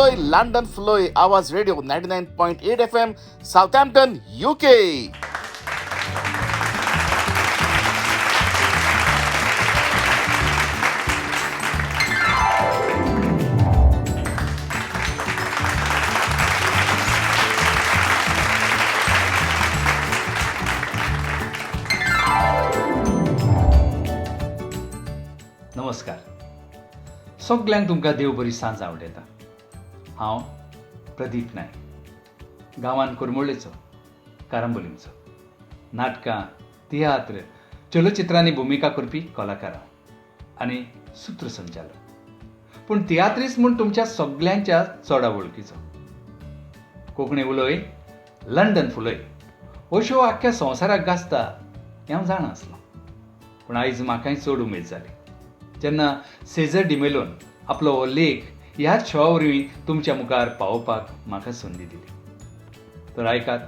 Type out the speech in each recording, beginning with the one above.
Floy, London Floy, Awas Radio 99.8 FM, Southampton, UK. नमस्कार. सगळ्यांक तुमकां देव बरी सांज आवडेता. हांव प्रदीप नायक, गांवांत कुरमुळ्ळेचो, कारांबोलींचो. नाटकां, तियात्र, चलचित्रांनी भुमिका करपी कलाकार आनी सुत्रसंचालक. पूण तियात्रीस्ट म्हूण तुमच्या सगळ्यांच्या चड वळखीचो. कोंकणी उलय, लंडन फुलय अश्यो आख्ख्या संवसाराक गाजता हें हांव जाणासलो. पूण आयज म्हाकाय चड उमेद जाली जेन्ना सेझर डिमेलोन आपलो हो लेख ह्याच शोआ वरवीं तुमच्या मुखार पावोवपाक म्हाका संदी दिली. तर आयकात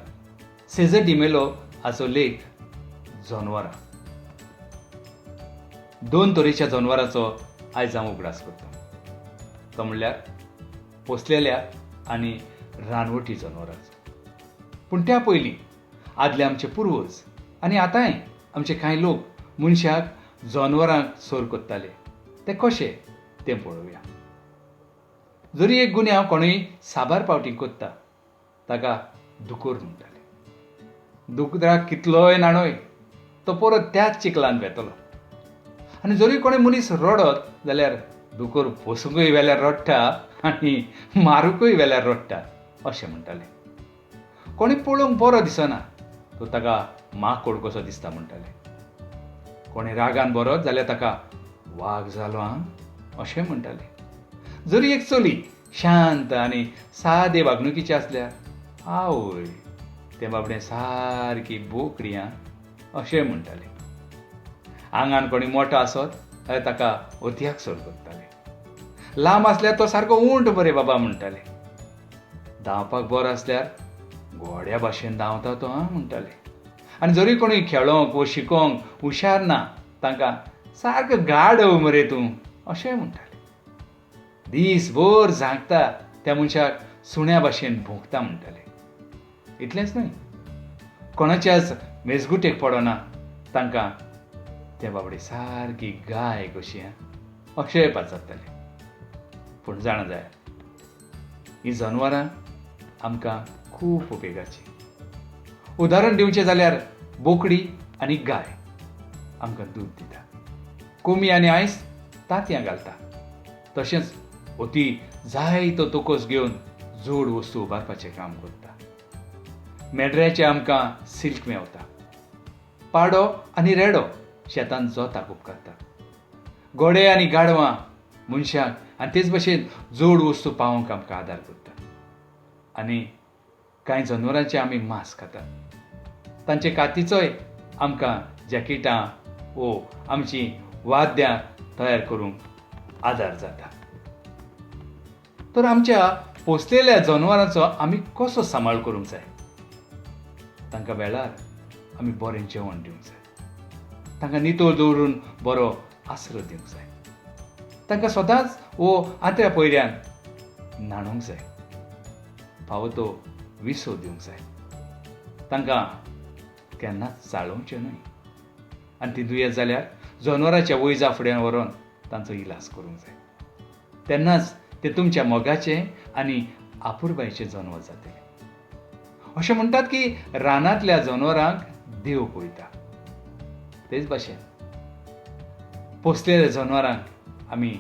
सेझर डिमेलो हाचो लेख जनवरां. 2 तरेच्या जनवरांचो आयज हांव उगडास करता. तो म्हणल्यार पोसलेल्या आनी रानवटी जनवरांचो. पूण त्या पयलीं आदले आमचे पुर्वज आनी आतांय आमचे कांय लोक मनशाक जनवरांक सोर कोत्ताले ते कशे तें पळोवया. जरी एक गुन्यांव हांव कोणूय साबार पावटी कोत्ता ताका दुकोर म्हणटाले. दुकराक कितलोय नाणोय तो परत त्याच चिकलान वेतलो. आनी जरी कोणूय मनीस रडत जाल्यार दुकोर पोसूंकूय वेल्यार रडटा आनी मारूंकूय वेल्यार रडटा अशें म्हणटाले. कोणी पळोवंक बरो दिसना तो ताका माकोड कसो दिसता म्हणटाले. कोणी रागान बरो जाल्यार ताका वाग जालो अशें म्हणटाले. जरी एक चली शांत आनी सादे वागणुकीची आसल्यार आवय तें बाबडें सारकी बोकडी अशें म्हणटाले. आंगान कोणी मोठो आसत जाल्यार ताका अतयाक सोर करताले. लांब आसल्यार तो सारको उंट बरे बाबा म्हणटाले. धांवपाक बरो आसल्यार घोड्या भाशेन धांवता तो म्हणटाले. आनी जरी कोणी खेळोंक वा शिकोंक हुशार ना तांकां सारको गाडव मरे तूं अशें म्हणटाले. दीसभर जागता त्या मनशाक सुण्या भाशेन भोंकता म्हणटाले. इतलेंच न्हय, कोणाच्याच मेजगुटेक पडना तांकां ते बाबडे सारकी गाय कशी अशें पाचारताले. पूण जाणा जाय हीं जनवरां आमकां खूब उपेगाची. उदाहरण दिवचें जाल्यार बोकडी आनी गाय आमकां दूद दिता. कोंबी आनी आयस तांतयां घालता. तशेंच अती जायतो तोकोस घेवन जोड वस्तू उबारपाचें काम करता. मेंढऱ्याचें आमकां सिल्क मेवता. पाडो आनी रेडो शेतांत जोताक उपकारता. घोडे आनी गाडवां मनशाक आनी तेच भशेन जोड वस्तू पावोवंक आमकां आदार करता. आनी कांय जनवरांचें आमी मांस खातात. तांचे कातीचोय आमकां जॅकेटां वो आमचीं वाद्यां तयार करूंक आदार जाता. तर आमच्या पोसलेल्या जनवरांचो आमी कसो सांबाळ करूंक जाय? तांकां वेळार आमी बरें जेवण दिवंक जाय. तांकां नितळ दवरून बरो आसरो दिवंक जाय. तांकां सदांच वो आंतऱ्या पयऱ्यान न्हाणोवंक जाय. फावो तो विसो दिवंक जाय. तांकां केन्नाच चाळोवचें न्हय. आनी ती दुयेंत जाल्यार जनवराच्या वैजा फुड्यान व्हरोन तांचो इलाज करूंक जाय. तेन्नाच ते तुमच्या मोगाचें आनी आपुरबायेचें जनवर जातलें. अशें म्हणटात की रानांतल्या जनवरांक देव पळयता. तेच भाशेन पोसलेल्या जनवरांक आमी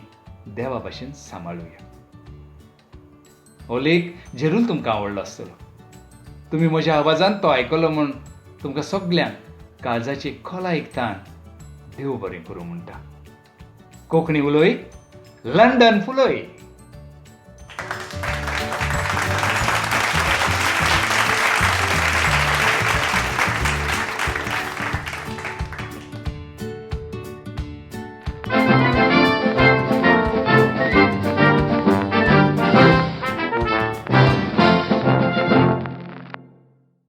देवा भाशेन सांबाळुया. हो लेख जरूर तुमकां आवडलो आसतलो. तुमी म्हज्या आवाजान तो आयकलो म्हूण तुमकां सगळ्यांक काळजाची खोला आयकतान देव बरें करूं म्हणटा. कोंकणी उलय, लंडन फुलय.